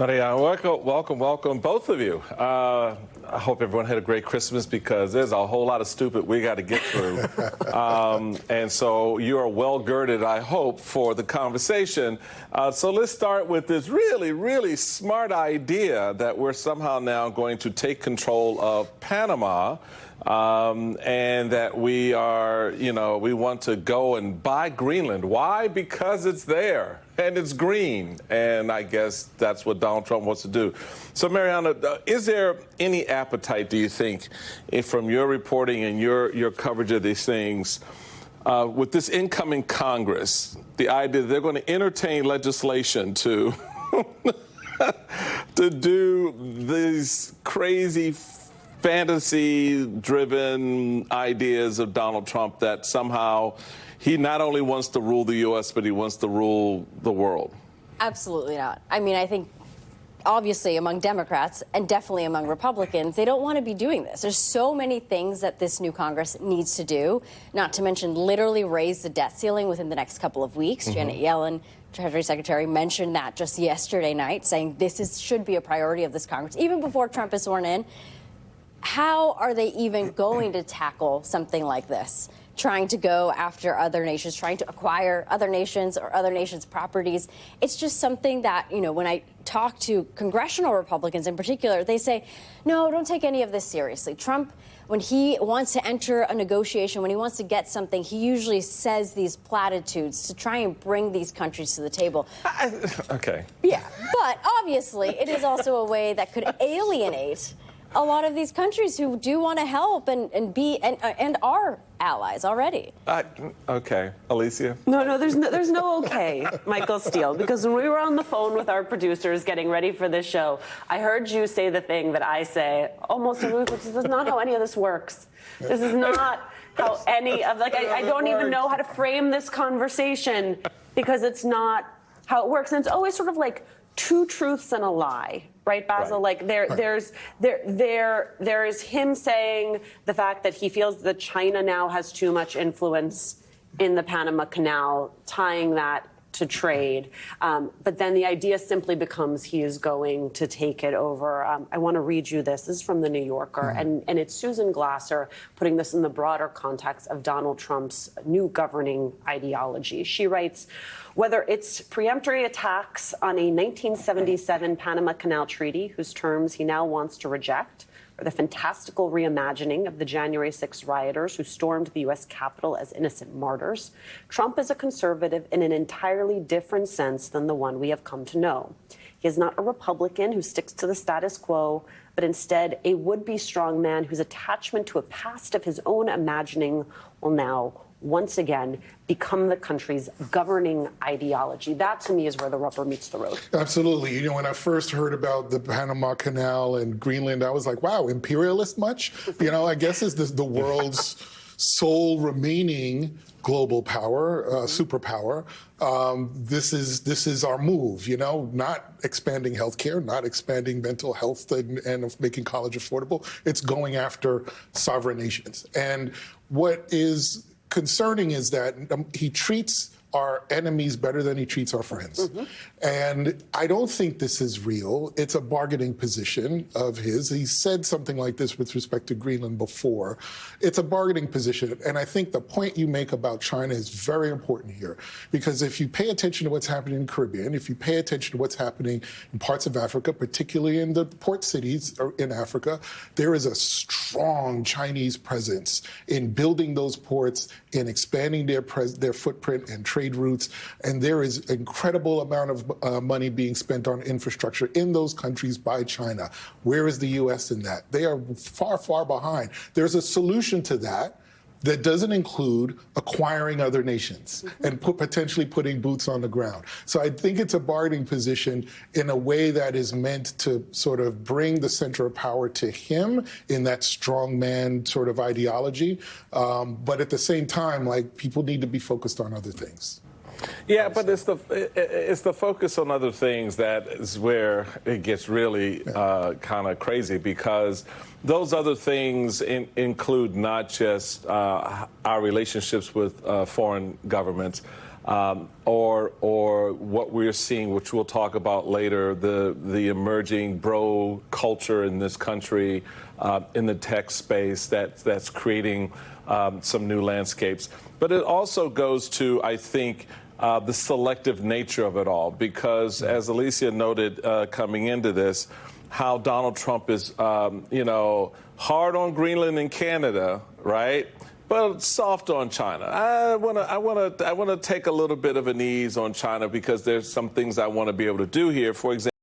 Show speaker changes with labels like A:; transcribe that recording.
A: Maria, welcome, both of you. I hope everyone had a great Christmas because there's a whole lot of stupid we got to get through. And so you are well girded, I hope, for the conversation. So let's start with this really, really smart idea that we're somehow now going to take control of Panama. And that we are, we want to go and buy Greenland. Why? Because it's there and it's green. And I guess that's what Donald Trump wants to do. So, Mariana, is there any appetite, do you think, from your reporting and your coverage of these things, with this incoming Congress, the idea that they're going to entertain legislation to to do these crazy fantasy-driven ideas of Donald Trump that somehow he not only wants to rule the U.S., but he wants to rule the world?
B: Absolutely not. I mean, I think obviously among Democrats and definitely among Republicans, they don't want to be doing this. There's so many things that this new Congress needs to do, not to mention literally raise the debt ceiling within the next couple of weeks. Janet Yellen, Treasury Secretary, mentioned that just yesterday night, saying this should be a priority of this Congress, even before Trump is sworn in. How are they even going to tackle something like this? Trying to go after other nations, trying to acquire other nations or other nations' properties. It's just something that, when I talk to congressional Republicans in particular, they say, no, don't take any of this seriously. Trump, when he wants to enter a negotiation, when he wants to get something, he usually says these platitudes to try and bring these countries to the table.
A: Okay.
B: Yeah, but obviously it is also a way that could alienate a lot of these countries who do want to help and are allies already.
A: Okay. Alicia?
C: No, there's no okay, Michael Steele, because when we were on the phone with our producers getting ready for this show, I heard you say the thing that I say almost, this is not how any of this works. This is not how any of, I don't even know how to frame this conversation because it's not how it works. And it's always sort of like two truths and a lie. Right, Basil?
A: Right.
C: Like there is him saying the fact that he feels that China now has too much influence in the Panama Canal, tying that to trade. But then the idea simply becomes he is going to take it over. I want to read you this. This is from the New Yorker, and it's Susan Glasser putting this in the broader context of Donald Trump's new governing ideology. She writes, whether it's preemptory attacks on a 1977 Panama Canal Treaty, whose terms he now wants to reject, or the fantastical reimagining of the January 6 rioters who stormed the U.S. Capitol as innocent martyrs, Trump is a conservative in an entirely different sense than the one we have come to know. He is not a Republican who sticks to the status quo, but instead a would-be strongman whose attachment to a past of his own imagining will now once again become the country's governing ideology. That, to me, is where the rubber meets the road.
D: Absolutely. When I first heard about the Panama Canal and Greenland, I was like, wow, imperialist much? I guess is this the world's sole remaining global power, superpower. This is our move, not expanding healthcare, not expanding mental health and making college affordable. It's going after sovereign nations. And what is concerning is that he treats our enemies better than he treats our friends. And I don't think this is real. It's a bargaining position of his. He said something like this with respect to Greenland before. It's a bargaining position. And I think the point you make about China is very important here, because if you pay attention to what's happening in the Caribbean, if you pay attention to what's happening in parts of Africa, particularly in the port cities in Africa, there is a strong Chinese presence in building those ports, in expanding their footprint and trade routes, and there is incredible amount of money being spent on infrastructure in those countries by China. Where is the U.S. in that? They are far, far behind. There's a solution to that doesn't include acquiring other nations and potentially putting boots on the ground. So I think it's a bargaining position in a way that is meant to sort of bring the center of power to him in that strongman sort of ideology. But at the same time, people need to be focused on other things.
A: Yeah, but it's the focus on other things that is where it gets really kind of crazy, because those other things include not just our relationships with foreign governments, or what we're seeing, which we'll talk about later, the emerging bro culture in this country, in the tech space that's creating some new landscapes. But it also goes to, I think, the selective nature of it all, because as Alicia noted coming into this, how Donald Trump is, hard on Greenland and Canada, right? But soft on China. I want to take a little bit of an ease on China because there's some things I want to be able to do here. For example,